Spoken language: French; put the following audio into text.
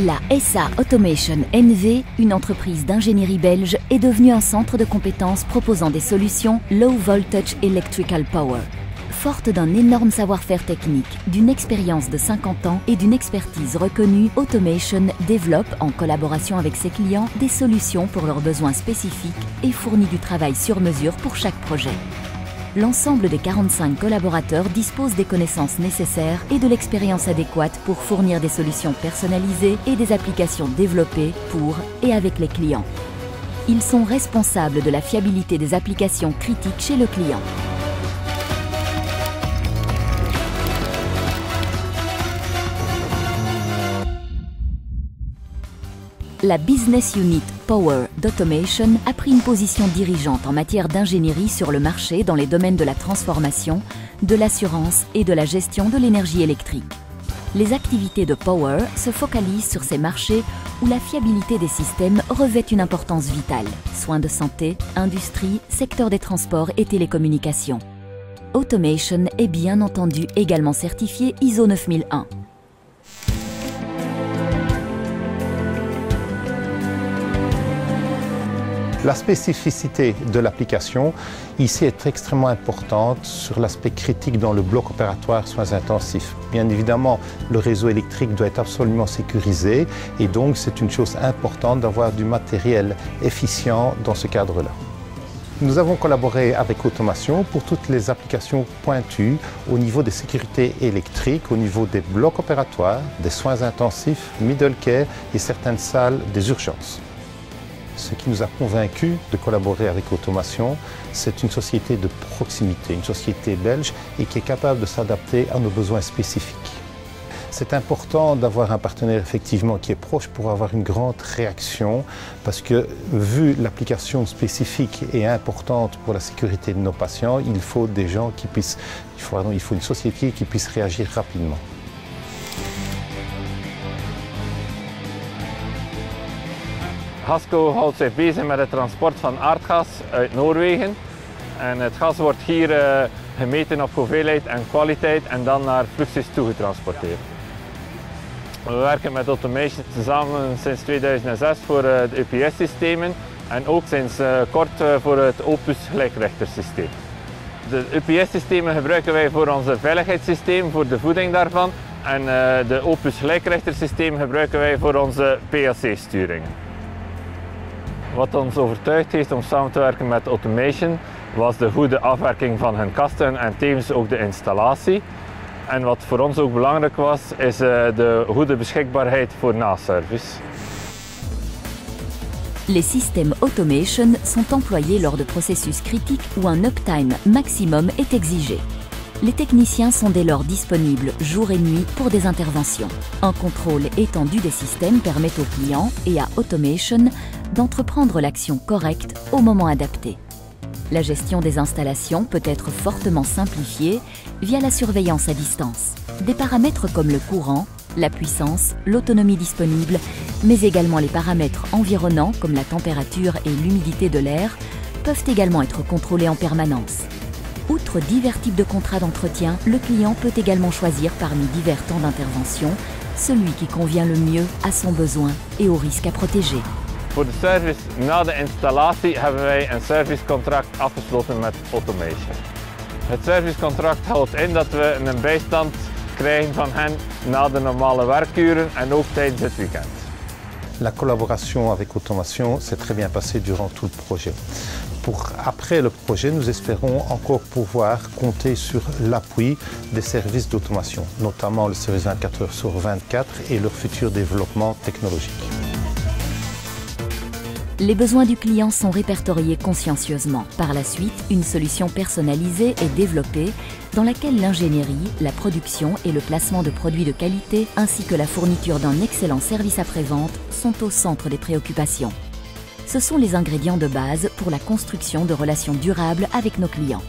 La SA Automation NV, une entreprise d'ingénierie belge, est devenue un centre de compétences proposant des solutions Low Voltage Electrical Power. Forte d'un énorme savoir-faire technique, d'une expérience de 50 ans et d'une expertise reconnue, Automation développe, en collaboration avec ses clients, des solutions pour leurs besoins spécifiques et fournit du travail sur mesure pour chaque projet. L'ensemble des 45 collaborateurs dispose des connaissances nécessaires et de l'expérience adéquate pour fournir des solutions personnalisées et des applications développées pour et avec les clients. Ils sont responsables de la fiabilité des applications critiques chez le client. La Business Unit Power d'Automation a pris une position dirigeante en matière d'ingénierie sur le marché dans les domaines de la transformation, de l'assurance et de la gestion de l'énergie électrique. Les activités de Power se focalisent sur ces marchés où la fiabilité des systèmes revêt une importance vitale. Soins de santé, industrie, secteur des transports et télécommunications. Automation est bien entendu également certifié ISO 9001. La spécificité de l'application ici est extrêmement importante sur l'aspect critique dans le bloc opératoire soins intensifs. Bien évidemment, le réseau électrique doit être absolument sécurisé et donc c'est une chose importante d'avoir du matériel efficient dans ce cadre-là. Nous avons collaboré avec Automation pour toutes les applications pointues au niveau des sécurités électriques, au niveau des blocs opératoires, des soins intensifs, middle care et certaines salles des urgences. Ce qui nous a convaincus de collaborer avec Automation, c'est une société de proximité, une société belge et qui est capable de s'adapter à nos besoins spécifiques. C'est important d'avoir un partenaire effectivement qui est proche pour avoir une grande réaction parce que vu l'application spécifique et importante pour la sécurité de nos patients, il faut des gens qui puissent, il faut une société qui puisse réagir rapidement. Hasco houdt zich bezig met het transport van aardgas uit Noorwegen. En het gas wordt hier gemeten op hoeveelheid en kwaliteit en dan naar Fluxys toegetransporteerd. We werken met Automation samen sinds 2006 voor de UPS-systemen en ook sinds kort voor het Opus gelijkrechtersysteem. De UPS-systemen gebruiken wij voor ons veiligheidssysteem, voor de voeding daarvan. En de Opus gelijkrechtersysteem gebruiken wij voor onze PLC-sturingen. Wat ons overtuigd heeft om samen te werken met Automation was de goede afwerking van hun kasten en tevens ook de installatie. En wat voor ons ook belangrijk was, is de goede beschikbaarheid voor naservice. Les systèmes Automation sont employés lors de processus critiques où un uptime maximum est exigé. Les techniciens sont dès lors disponibles jour et nuit pour des interventions. Un contrôle étendu des systèmes permet aux clients et à Automation d'entreprendre l'action correcte au moment adapté. La gestion des installations peut être fortement simplifiée via la surveillance à distance. Des paramètres comme le courant, la puissance, l'autonomie disponible, mais également les paramètres environnants comme la température et l'humidité de l'air peuvent également être contrôlés en permanence. Outre divers types de contrats d'entretien, le client peut également choisir parmi divers temps d'intervention celui qui convient le mieux à son besoin et aux risques à protéger. Voor de service na de installatie hebben wij een servicecontract afgesloten met Automation. Het servicecontract houdt in dat we een bijstand krijgen van hen na de normale werkuren en ook tijdens het weekend. La collaboration avec Automation s'est très bien passée durant tout le projet. Après le projet, nous espérons encore pouvoir compter sur l'appui des services d'automation, notamment le service 24 heures sur 24 et leur futur développement technologique. Les besoins du client sont répertoriés consciencieusement. Par la suite, une solution personnalisée est développée dans laquelle l'ingénierie, la production et le placement de produits de qualité ainsi que la fourniture d'un excellent service après-vente sont au centre des préoccupations. Ce sont les ingrédients de base pour la construction de relations durables avec nos clients.